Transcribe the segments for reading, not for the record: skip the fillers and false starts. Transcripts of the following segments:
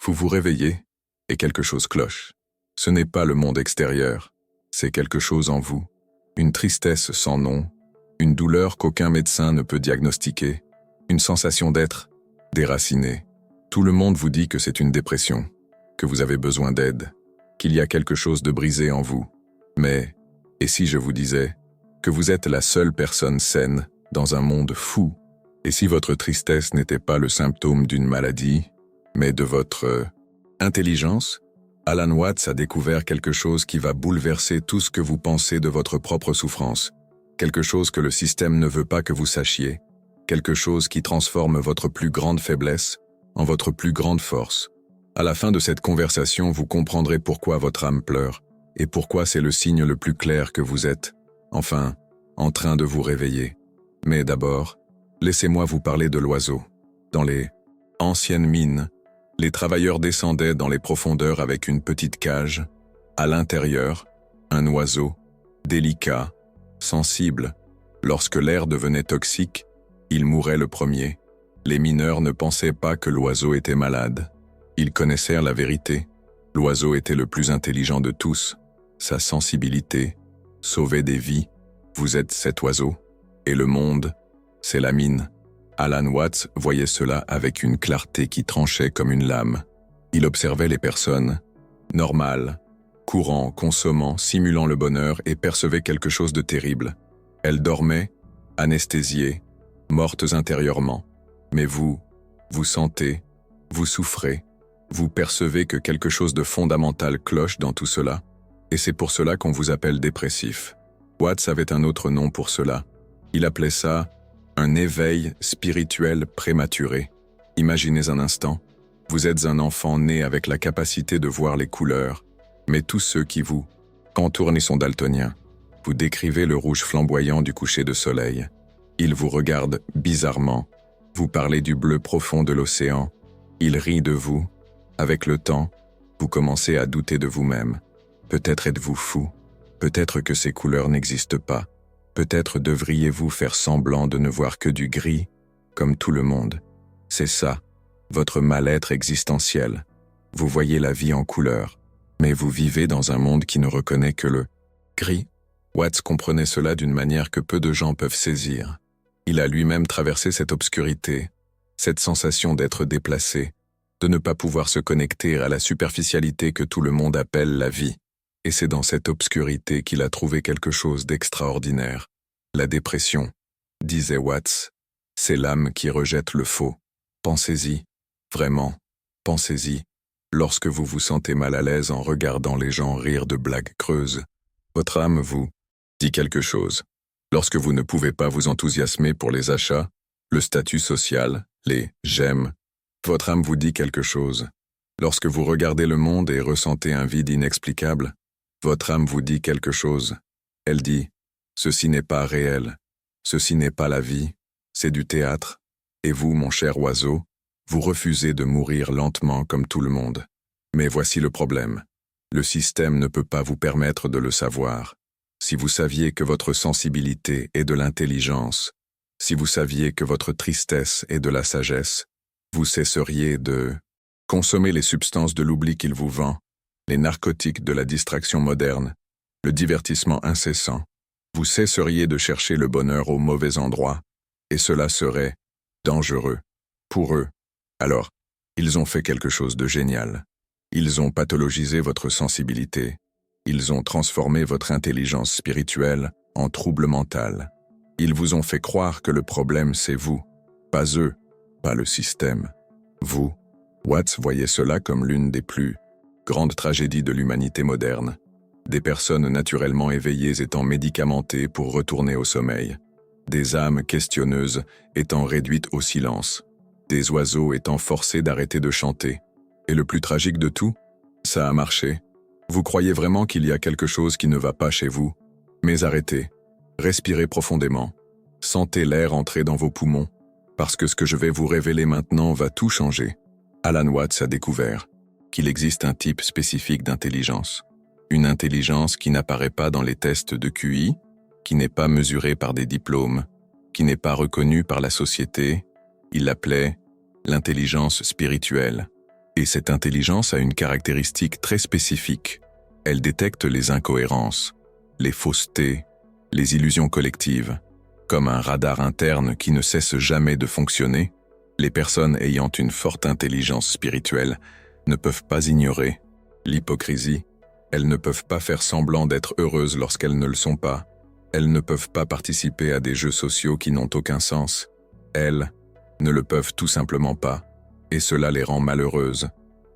Vous vous réveillez et quelque chose cloche. Ce n'est pas le monde extérieur, c'est quelque chose en vous. Une tristesse sans nom, une douleur qu'aucun médecin ne peut diagnostiquer, une sensation d'être déraciné. Tout le monde vous dit que c'est une dépression, que vous avez besoin d'aide, qu'il y a quelque chose de brisé en vous. Mais, et si je vous disais que vous êtes la seule personne saine dans un monde fou, et si votre tristesse n'était pas le symptôme d'une maladie, mais de votre intelligence? Alan Watts a découvert quelque chose qui va bouleverser tout ce que vous pensez de votre propre souffrance, quelque chose que le système ne veut pas que vous sachiez, quelque chose qui transforme votre plus grande faiblesse en votre plus grande force. À la fin de cette conversation, vous comprendrez pourquoi votre âme pleure et pourquoi c'est le signe le plus clair que vous êtes, enfin, en train de vous réveiller. Mais d'abord, laissez-moi vous parler de l'oiseau. Dans les anciennes mines, les travailleurs descendaient dans les profondeurs avec une petite cage. À l'intérieur, un oiseau, délicat, sensible. Lorsque l'air devenait toxique, il mourait le premier. Les mineurs ne pensaient pas que l'oiseau était malade. Ils connaissaient la vérité. L'oiseau était le plus intelligent de tous. Sa sensibilité sauvait des vies. Vous êtes cet oiseau. Et le monde, c'est la mine. Alan Watts voyait cela avec une clarté qui tranchait comme une lame. Il observait les personnes, normales, courant, consommant, simulant le bonheur et percevait quelque chose de terrible. Elles dormaient, anesthésiées, mortes intérieurement. Mais vous sentez, vous souffrez, vous percevez que quelque chose de fondamental cloche dans tout cela, et c'est pour cela qu'on vous appelle dépressif. Watts avait un autre nom pour cela. Il appelait ça un éveil spirituel prématuré. Imaginez un instant, vous êtes un enfant né avec la capacité de voir les couleurs, mais tous ceux qui vous entourent sont daltoniens. Vous décrivez le rouge flamboyant du coucher de soleil. Ils vous regardent bizarrement. Vous parlez du bleu profond de l'océan. Ils rient de vous. Avec le temps, vous commencez à douter de vous-même. Peut-être êtes-vous fou. Peut-être que ces couleurs n'existent pas. Peut-être devriez-vous faire semblant de ne voir que du gris, comme tout le monde. C'est ça, votre mal-être existentiel. Vous voyez la vie en couleur, mais vous vivez dans un monde qui ne reconnaît que le gris. Watts comprenait cela d'une manière que peu de gens peuvent saisir. Il a lui-même traversé cette obscurité, cette sensation d'être déplacé, de ne pas pouvoir se connecter à la superficialité que tout le monde appelle la vie. Et c'est dans cette obscurité qu'il a trouvé quelque chose d'extraordinaire. La dépression, disait Watts, c'est l'âme qui rejette le faux. Pensez-y, vraiment, pensez-y. Lorsque vous vous sentez mal à l'aise en regardant les gens rire de blagues creuses, votre âme vous dit quelque chose. Lorsque vous ne pouvez pas vous enthousiasmer pour les achats, le statut social, les « j'aime », votre âme vous dit quelque chose. Lorsque vous regardez le monde et ressentez un vide inexplicable, votre âme vous dit quelque chose. Elle dit « Ceci n'est pas réel, ceci n'est pas la vie, c'est du théâtre. » Et vous, mon cher oiseau, vous refusez de mourir lentement comme tout le monde. Mais voici le problème. Le système ne peut pas vous permettre de le savoir. Si vous saviez que votre sensibilité est de l'intelligence, si vous saviez que votre tristesse est de la sagesse, vous cesseriez de consommer les substances de l'oubli qu'il vous vend, les narcotiques de la distraction moderne, le divertissement incessant. Vous cesseriez de chercher le bonheur au mauvais endroit, et cela serait dangereux pour eux. Alors, ils ont fait quelque chose de génial. Ils ont pathologisé votre sensibilité. Ils ont transformé votre intelligence spirituelle en trouble mental. Ils vous ont fait croire que le problème c'est vous, pas eux, pas le système. Vous, Watts voyait cela comme l'une des plus grandes tragédies de l'humanité moderne. Des personnes naturellement éveillées étant médicamentées pour retourner au sommeil. Des âmes questionneuses étant réduites au silence. Des oiseaux étant forcés d'arrêter de chanter. Et le plus tragique de tout, ça a marché. Vous croyez vraiment qu'il y a quelque chose qui ne va pas chez vous? Mais arrêtez. Respirez profondément. Sentez l'air entrer dans vos poumons. Parce que ce que je vais vous révéler maintenant va tout changer. Alan Watts a découvert qu'il existe un type spécifique d'intelligence. Une intelligence qui n'apparaît pas dans les tests de QI, qui n'est pas mesurée par des diplômes, qui n'est pas reconnue par la société. Il l'appelait l'intelligence spirituelle. Et cette intelligence a une caractéristique très spécifique. Elle détecte les incohérences, les faussetés, les illusions collectives. Comme un radar interne qui ne cesse jamais de fonctionner, les personnes ayant une forte intelligence spirituelle ne peuvent pas ignorer l'hypocrisie. Elles ne peuvent pas faire semblant d'être heureuses lorsqu'elles ne le sont pas. Elles ne peuvent pas participer à des jeux sociaux qui n'ont aucun sens. Elles ne le peuvent tout simplement pas. Et cela les rend malheureuses.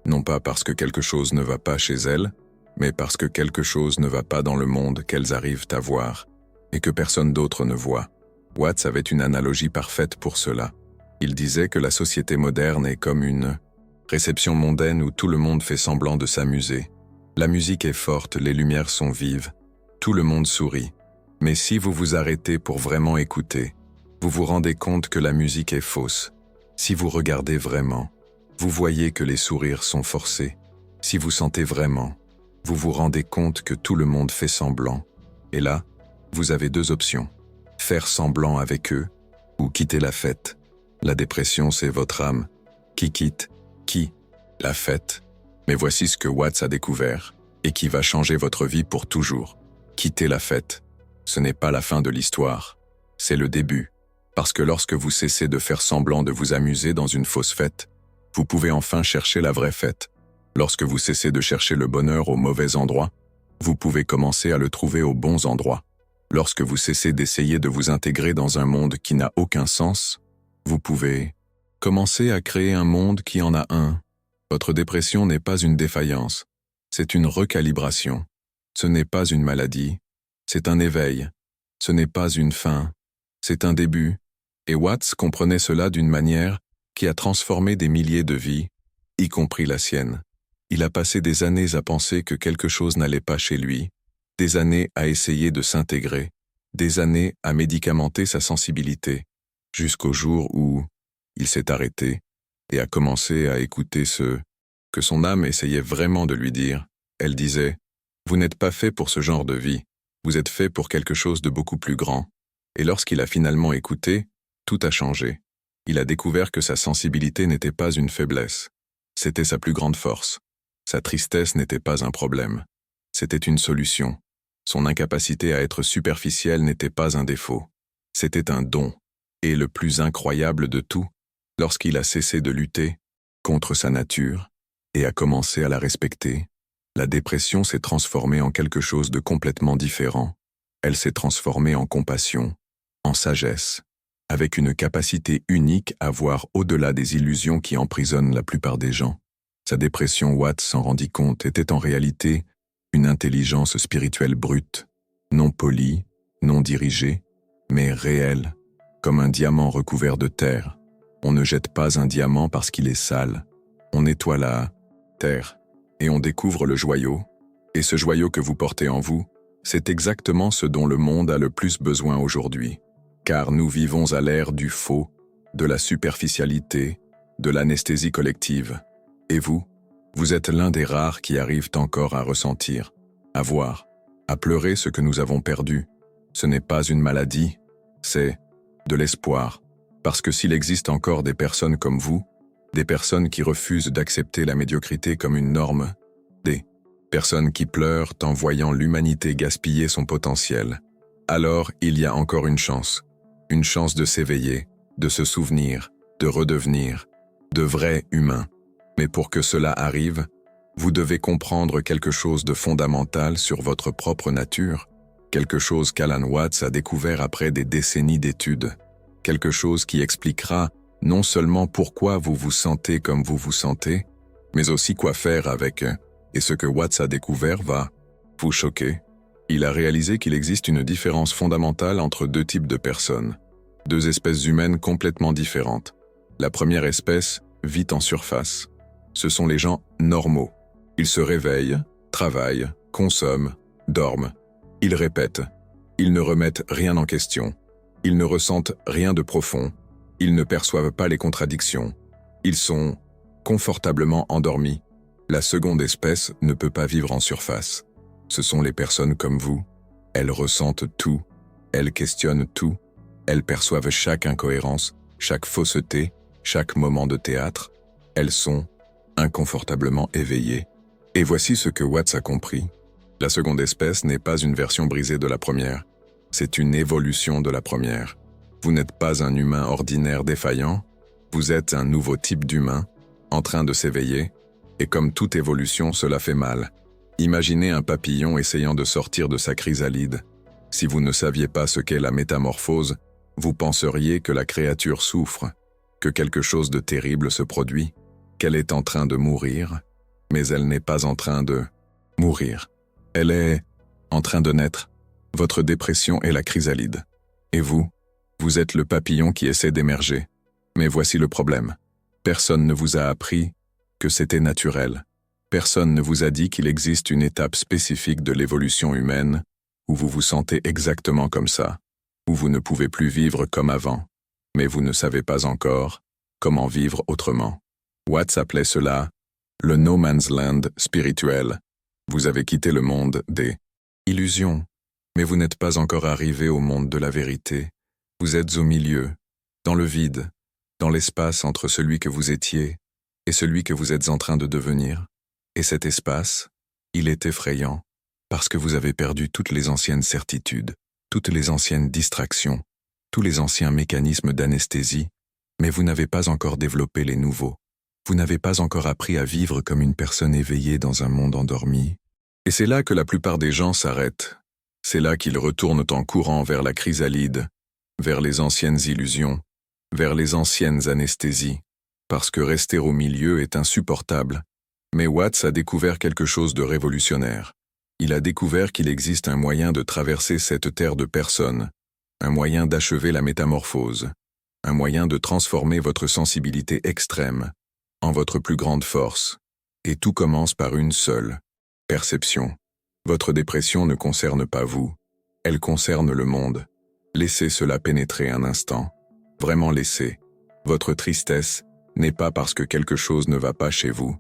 Non pas parce que quelque chose ne va pas chez elles, mais parce que quelque chose ne va pas dans le monde qu'elles arrivent à voir, et que personne d'autre ne voit. Watts avait une analogie parfaite pour cela. Il disait que la société moderne est comme une réception mondaine où tout le monde fait semblant de s'amuser. La musique est forte, les lumières sont vives, tout le monde sourit. Mais si vous vous arrêtez pour vraiment écouter, vous vous rendez compte que la musique est fausse. Si vous regardez vraiment, vous voyez que les sourires sont forcés. Si vous sentez vraiment, vous vous rendez compte que tout le monde fait semblant. Et là, vous avez deux options. Faire semblant avec eux ou quitter la fête. La dépression, c'est votre âme. Qui quitte? Qui? La fête. Mais voici ce que Watts a découvert et qui va changer votre vie pour toujours. Quitter la fête. Ce n'est pas la fin de l'histoire. C'est le début. Parce que lorsque vous cessez de faire semblant de vous amuser dans une fausse fête, vous pouvez enfin chercher la vraie fête. Lorsque vous cessez de chercher le bonheur au mauvais endroit, vous pouvez commencer à le trouver aux bons endroits. Lorsque vous cessez d'essayer de vous intégrer dans un monde qui n'a aucun sens, vous pouvez commencer à créer un monde qui en a un. Votre dépression n'est pas une défaillance, c'est une recalibration. Ce n'est pas une maladie, c'est un éveil. Ce n'est pas une fin, c'est un début. Et Watts comprenait cela d'une manière qui a transformé des milliers de vies, y compris la sienne. Il a passé des années à penser que quelque chose n'allait pas chez lui, des années à essayer de s'intégrer, des années à médicamenter sa sensibilité, jusqu'au jour où il s'est arrêté et a commencé à écouter ce que son âme essayait vraiment de lui dire. Elle disait « Vous n'êtes pas fait pour ce genre de vie, vous êtes fait pour quelque chose de beaucoup plus grand. » Et lorsqu'il a finalement écouté, tout a changé. Il a découvert que sa sensibilité n'était pas une faiblesse. C'était sa plus grande force. Sa tristesse n'était pas un problème. C'était une solution. Son incapacité à être superficielle n'était pas un défaut. C'était un don. Et le plus incroyable de tout, lorsqu'il a cessé de lutter contre sa nature et a commencé à la respecter, la dépression s'est transformée en quelque chose de complètement différent. Elle s'est transformée en compassion, en sagesse, avec une capacité unique à voir au-delà des illusions qui emprisonnent la plupart des gens. Sa dépression, Watts s'en rendit compte, était en réalité une intelligence spirituelle brute, non polie, non dirigée, mais réelle, comme un diamant recouvert de terre. On ne jette pas un diamant parce qu'il est sale. On nettoie la terre et on découvre le joyau. Et ce joyau que vous portez en vous, c'est exactement ce dont le monde a le plus besoin aujourd'hui. Car nous vivons à l'ère du faux, de la superficialité, de l'anesthésie collective. Et vous êtes l'un des rares qui arrivent encore à ressentir, à voir, à pleurer ce que nous avons perdu. Ce n'est pas une maladie, c'est de l'espoir. Parce que s'il existe encore des personnes comme vous, des personnes qui refusent d'accepter la médiocrité comme une norme, des personnes qui pleurent en voyant l'humanité gaspiller son potentiel, alors il y a encore une chance de s'éveiller, de se souvenir, de redevenir de vrais humains. Mais pour que cela arrive, vous devez comprendre quelque chose de fondamental sur votre propre nature, quelque chose qu'Alan Watts a découvert après des décennies d'études, quelque chose qui expliquera non seulement pourquoi vous vous sentez comme vous vous sentez, mais aussi quoi faire avec, et ce que Watts a découvert va vous choquer. Il a réalisé qu'il existe une différence fondamentale entre deux types de personnes, deux espèces humaines complètement différentes. La première espèce vit en surface. Ce sont les gens normaux. Ils se réveillent, travaillent, consomment, dorment. Ils répètent. Ils ne remettent rien en question. Ils ne ressentent rien de profond. Ils ne perçoivent pas les contradictions. Ils sont confortablement endormis. La seconde espèce ne peut pas vivre en surface. Ce sont les personnes comme vous. Elles ressentent tout. Elles questionnent tout. Elles perçoivent chaque incohérence, chaque fausseté, chaque moment de théâtre. Elles sont inconfortablement éveillé. Et voici ce que Watts a compris. La seconde espèce n'est pas une version brisée de la première, c'est une évolution de la première. Vous n'êtes pas un humain ordinaire défaillant, vous êtes un nouveau type d'humain, en train de s'éveiller, et comme toute évolution, cela fait mal. Imaginez un papillon essayant de sortir de sa chrysalide. Si vous ne saviez pas ce qu'est la métamorphose, vous penseriez que la créature souffre, que quelque chose de terrible se produit, qu'elle est en train de mourir, mais elle n'est pas en train de mourir. Elle est en train de naître. Votre dépression est la chrysalide. Et vous êtes le papillon qui essaie d'émerger. Mais voici le problème. Personne ne vous a appris que c'était naturel. Personne ne vous a dit qu'il existe une étape spécifique de l'évolution humaine où vous vous sentez exactement comme ça, où vous ne pouvez plus vivre comme avant, mais vous ne savez pas encore comment vivre autrement. Watts appelait cela le no man's land spirituel. Vous avez quitté le monde des illusions, mais vous n'êtes pas encore arrivé au monde de la vérité. Vous êtes au milieu, dans le vide, dans l'espace entre celui que vous étiez et celui que vous êtes en train de devenir. Et cet espace, il est effrayant, parce que vous avez perdu toutes les anciennes certitudes, toutes les anciennes distractions, tous les anciens mécanismes d'anesthésie, mais vous n'avez pas encore développé les nouveaux. Vous n'avez pas encore appris à vivre comme une personne éveillée dans un monde endormi. Et c'est là que la plupart des gens s'arrêtent. C'est là qu'ils retournent en courant vers la chrysalide, vers les anciennes illusions, vers les anciennes anesthésies, parce que rester au milieu est insupportable. Mais Watts a découvert quelque chose de révolutionnaire. Il a découvert qu'il existe un moyen de traverser cette terre de personnes, un moyen d'achever la métamorphose, un moyen de transformer votre sensibilité extrême en votre plus grande force. Et tout commence par une seule perception. Votre dépression ne concerne pas vous, elle concerne le monde. Laissez cela pénétrer un instant. Vraiment laissez. Votre tristesse n'est pas parce que quelque chose ne va pas chez vous,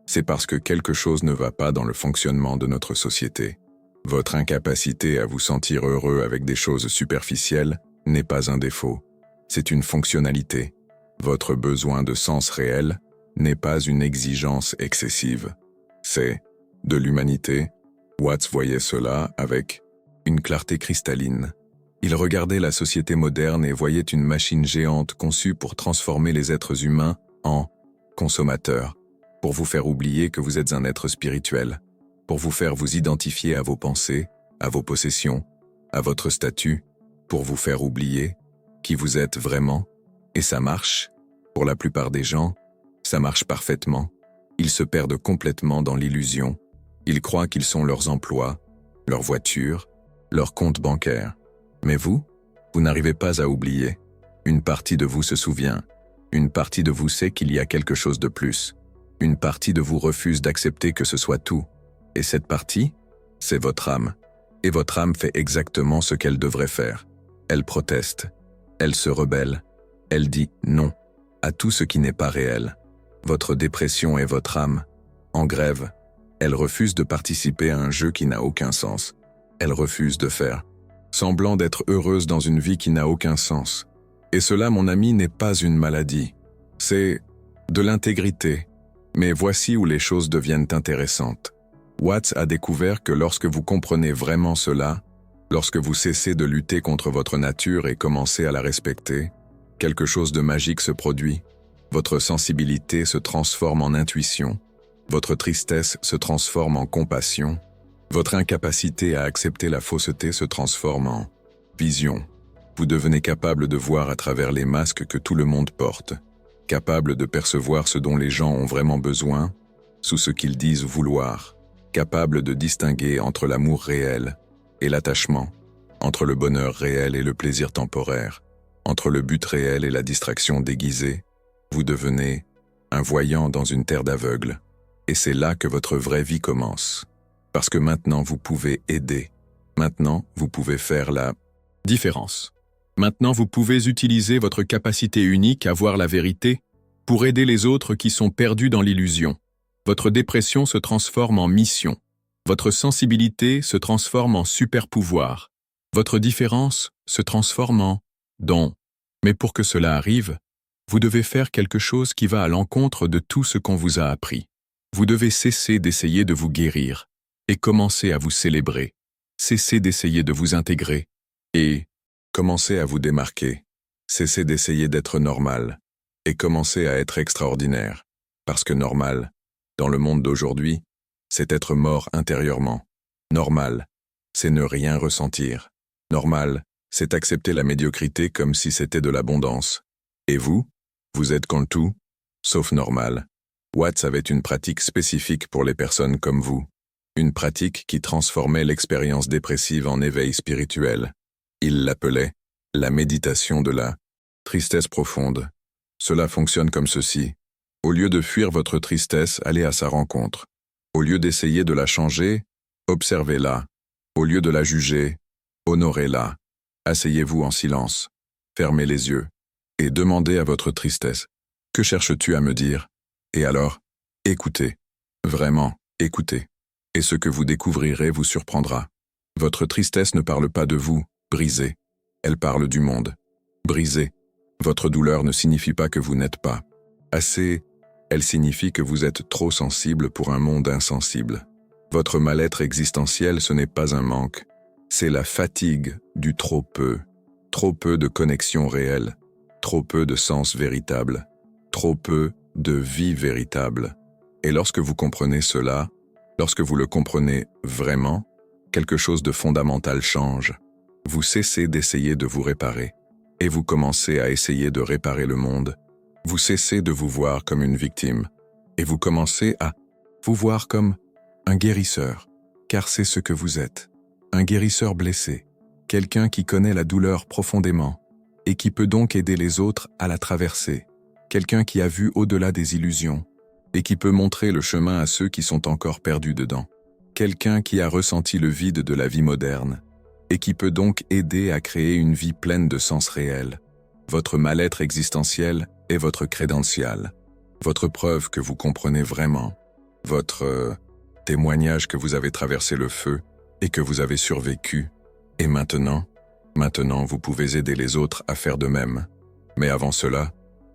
c'est parce que quelque chose ne va pas dans le fonctionnement de notre société. Votre incapacité à vous sentir heureux avec des choses superficielles n'est pas un défaut, c'est une fonctionnalité. Votre besoin de sens réel n'est pas une exigence excessive. C'est de l'humanité. Watts voyait cela avec une clarté cristalline. Il regardait la société moderne et voyait une machine géante conçue pour transformer les êtres humains en consommateurs, pour vous faire oublier que vous êtes un être spirituel, pour vous faire vous identifier à vos pensées, à vos possessions, à votre statut, pour vous faire oublier qui vous êtes vraiment. Et ça marche. Pour la plupart des gens, ça marche parfaitement. Ils se perdent complètement dans l'illusion. Ils croient qu'ils sont leurs emplois, leur voiture, leur compte bancaire. Mais vous n'arrivez pas à oublier. Une partie de vous se souvient. Une partie de vous sait qu'il y a quelque chose de plus. Une partie de vous refuse d'accepter que ce soit tout. Et cette partie, c'est votre âme. Et votre âme fait exactement ce qu'elle devrait faire. Elle proteste. Elle se rebelle. Elle dit non à tout ce qui n'est pas réel. Votre dépression est votre âme, en grève. Elle refuse de participer à un jeu qui n'a aucun sens. Elle refuse de faire semblant d'être heureuse dans une vie qui n'a aucun sens. Et cela, mon ami, n'est pas une maladie. C'est de l'intégrité. Mais voici où les choses deviennent intéressantes. Watts a découvert que lorsque vous comprenez vraiment cela, lorsque vous cessez de lutter contre votre nature et commencez à la respecter, quelque chose de magique se produit. Votre sensibilité se transforme en intuition. Votre tristesse se transforme en compassion. Votre incapacité à accepter la fausseté se transforme en vision. Vous devenez capable de voir à travers les masques que tout le monde porte, capable de percevoir ce dont les gens ont vraiment besoin, sous ce qu'ils disent vouloir, capable de distinguer entre l'amour réel et l'attachement, entre le bonheur réel et le plaisir temporaire, entre le but réel et la distraction déguisée. Vous devenez un voyant dans une terre d'aveugles. Et c'est là que votre vraie vie commence. Parce que maintenant vous pouvez aider. Maintenant vous pouvez faire la différence. Maintenant vous pouvez utiliser votre capacité unique à voir la vérité pour aider les autres qui sont perdus dans l'illusion. Votre dépression se transforme en mission. Votre sensibilité se transforme en super-pouvoir. Votre différence se transforme en don. Mais pour que cela arrive, Vous devez faire quelque chose qui va à l'encontre de tout ce qu'on vous a appris. Vous devez cesser d'essayer de vous guérir et commencer à vous célébrer. Cessez d'essayer de vous intégrer et commencez à vous démarquer. Cessez d'essayer d'être normal et commencez à être extraordinaire. Parce que normal, dans le monde d'aujourd'hui, c'est être mort intérieurement. Normal, c'est ne rien ressentir. Normal, c'est accepter la médiocrité comme si c'était de l'abondance. Et vous êtes quand tout, sauf normal. Watts avait une pratique spécifique pour les personnes comme vous. Une pratique qui transformait l'expérience dépressive en éveil spirituel. Il l'appelait la méditation de la tristesse profonde. Cela fonctionne comme ceci. Au lieu de fuir votre tristesse, allez à sa rencontre. Au lieu d'essayer de la changer, observez-la. Au lieu de la juger, honorez-la. Asseyez-vous en silence. Fermez les yeux. Et demandez à votre tristesse. Que cherches-tu à me dire? Et alors, écoutez. Vraiment, écoutez. Et ce que vous découvrirez vous surprendra. Votre tristesse ne parle pas de vous, brisé. Elle parle du monde. Brisé. Votre douleur ne signifie pas que vous n'êtes pas assez. Elle signifie que vous êtes trop sensible pour un monde insensible. Votre mal-être existentiel, ce n'est pas un manque. C'est la fatigue du trop peu. Trop peu de connexion réelle. Trop peu de sens véritable. Trop peu de vie véritable. Et lorsque vous comprenez cela, lorsque vous le comprenez vraiment, quelque chose de fondamental change. Vous cessez d'essayer de vous réparer. Et vous commencez à essayer de réparer le monde. Vous cessez de vous voir comme une victime. Et vous commencez à vous voir comme un guérisseur. Car c'est ce que vous êtes. Un guérisseur blessé. Quelqu'un qui connaît la douleur profondément. Et qui peut donc aider les autres à la traverser. Quelqu'un qui a vu au-delà des illusions. Et qui peut montrer le chemin à ceux qui sont encore perdus dedans. Quelqu'un qui a ressenti le vide de la vie moderne. Et qui peut donc aider à créer une vie pleine de sens réel. Votre mal-être existentiel est votre crédential, votre preuve que vous comprenez vraiment, votre témoignage que vous avez traversé le feu et que vous avez survécu. Et maintenant, vous pouvez aider les autres à faire de même. Mais avant cela,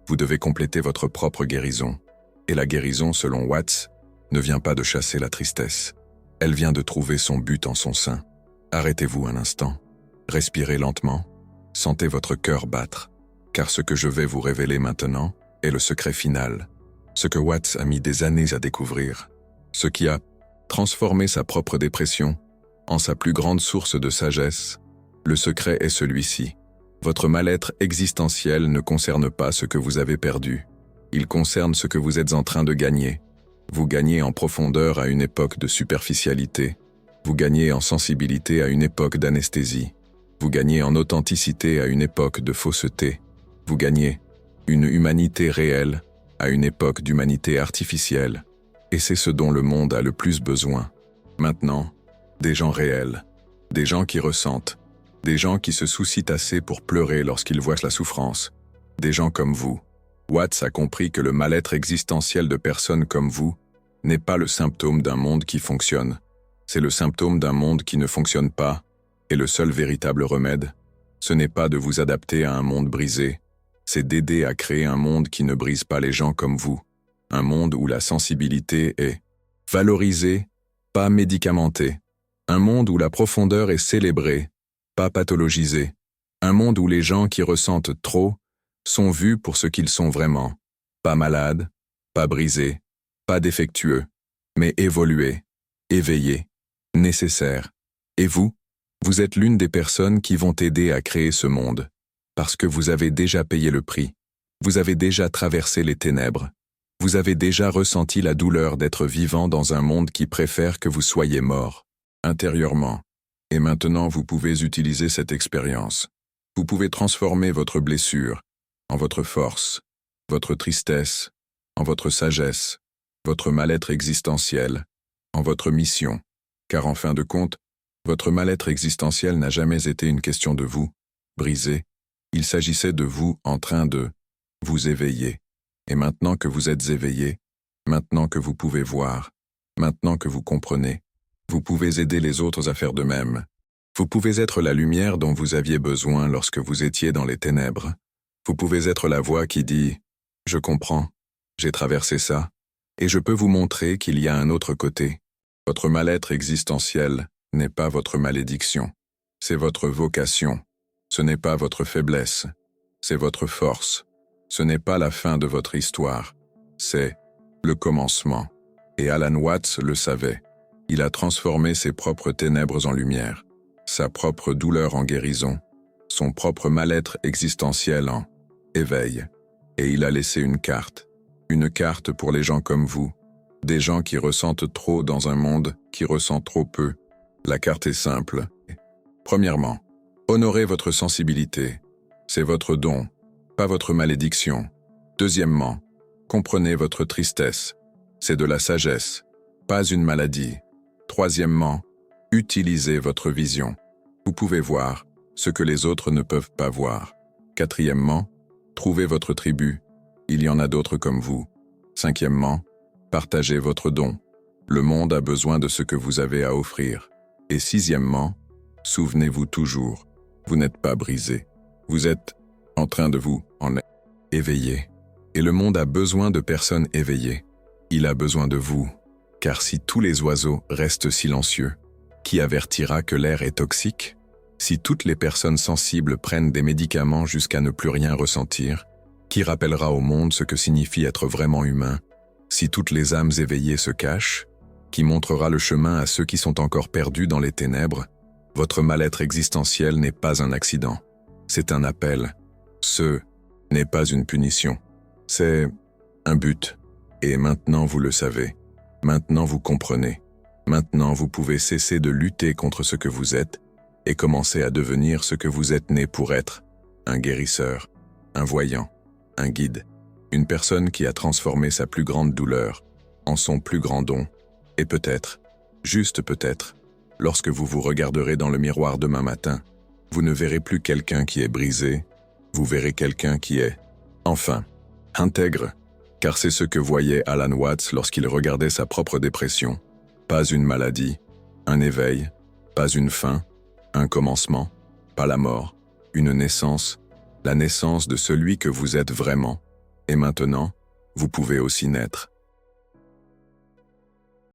vous devez compléter votre propre guérison. Et la guérison, selon Watts, ne vient pas de chasser la tristesse. Elle vient de trouver son but en son sein. Arrêtez-vous un instant, respirez lentement, sentez votre cœur battre, car ce que je vais vous révéler maintenant est le secret final, ce que Watts a mis des années à découvrir, ce qui a transformé sa propre dépression en sa plus grande source de sagesse. Le secret est celui-ci. Votre mal-être existentiel ne concerne pas ce que vous avez perdu, il concerne ce que vous êtes en train de gagner. Vous gagnez en profondeur à une époque de superficialité. Vous gagnez en sensibilité à une époque d'anesthésie. Vous gagnez en authenticité à une époque de fausseté. Vous gagnez une humanité réelle à une époque d'humanité artificielle. Et c'est ce dont le monde a le plus besoin. Maintenant, des gens réels, des gens qui ressentent, des gens qui se soucient assez pour pleurer lorsqu'ils voient la souffrance, des gens comme vous. Watts a compris que le mal-être existentiel de personnes comme vous n'est pas le symptôme d'un monde qui fonctionne. C'est le symptôme d'un monde qui ne fonctionne pas, et le seul véritable remède, ce n'est pas de vous adapter à un monde brisé, c'est d'aider à créer un monde qui ne brise pas les gens comme vous, un monde où la sensibilité est valorisée, pas médicamentée, un monde où la profondeur est célébrée, pas pathologisée, un monde où les gens qui ressentent trop sont vus pour ce qu'ils sont vraiment, pas malades, pas brisés, pas défectueux, mais évolués, éveillés, nécessaires. Et vous êtes l'une des personnes qui vont aider à créer ce monde, parce que vous avez déjà payé le prix, vous avez déjà traversé les ténèbres, vous avez déjà ressenti la douleur d'être vivant dans un monde qui préfère que vous soyez mort, intérieurement. Et maintenant vous pouvez utiliser cette expérience. Vous pouvez transformer votre blessure en votre force, votre tristesse en votre sagesse, votre mal-être existentiel en votre mission. Car en fin de compte, votre mal-être existentiel n'a jamais été une question de vous, brisé. Il s'agissait de vous en train de vous éveiller. Et maintenant que vous êtes éveillé, maintenant que vous pouvez voir, maintenant que vous comprenez, vous pouvez aider les autres à faire de même. Vous pouvez être la lumière dont vous aviez besoin lorsque vous étiez dans les ténèbres. Vous pouvez être la voix qui dit « Je comprends, j'ai traversé ça, et je peux vous montrer qu'il y a un autre côté. Votre mal-être existentiel n'est pas votre malédiction, c'est votre vocation. Ce n'est pas votre faiblesse, c'est votre force. Ce n'est pas la fin de votre histoire, c'est le commencement. » Et Alan Watts le savait. Il a transformé ses propres ténèbres en lumière, sa propre douleur en guérison, son propre mal-être existentiel en éveil. Et il a laissé une carte pour les gens comme vous, des gens qui ressentent trop dans un monde qui ressent trop peu. La carte est simple. Premièrement, honorez votre sensibilité. C'est votre don, pas votre malédiction. Deuxièmement, comprenez votre tristesse. C'est de la sagesse, pas une maladie. Troisièmement, utilisez votre vision. Vous pouvez voir ce que les autres ne peuvent pas voir. Quatrièmement, trouvez votre tribu. Il y en a d'autres comme vous. Cinquièmement, partagez votre don. Le monde a besoin de ce que vous avez à offrir. Et sixièmement, souvenez-vous toujours, vous n'êtes pas brisé. Vous êtes en train de vous en éveiller. Et le monde a besoin de personnes éveillées. Il a besoin de vous. Car si tous les oiseaux restent silencieux, qui avertira que l'air est toxique? Si toutes les personnes sensibles prennent des médicaments jusqu'à ne plus rien ressentir, qui rappellera au monde ce que signifie être vraiment humain? Si toutes les âmes éveillées se cachent, qui montrera le chemin à ceux qui sont encore perdus dans les ténèbres? Votre mal-être existentiel n'est pas un accident, c'est un appel. Ce n'est pas une punition, c'est un but. Et maintenant vous le savez. Maintenant vous comprenez. Maintenant vous pouvez cesser de lutter contre ce que vous êtes et commencer à devenir ce que vous êtes né pour être. Un guérisseur, un voyant, un guide, une personne qui a transformé sa plus grande douleur en son plus grand don. Et peut-être, juste peut-être, lorsque vous vous regarderez dans le miroir demain matin, vous ne verrez plus quelqu'un qui est brisé, vous verrez quelqu'un qui est, enfin, intègre. Car c'est ce que voyait Alan Watts lorsqu'il regardait sa propre dépression. Pas une maladie, un éveil, pas une fin, un commencement, pas la mort, une naissance, la naissance de celui que vous êtes vraiment. Et maintenant, vous pouvez aussi naître.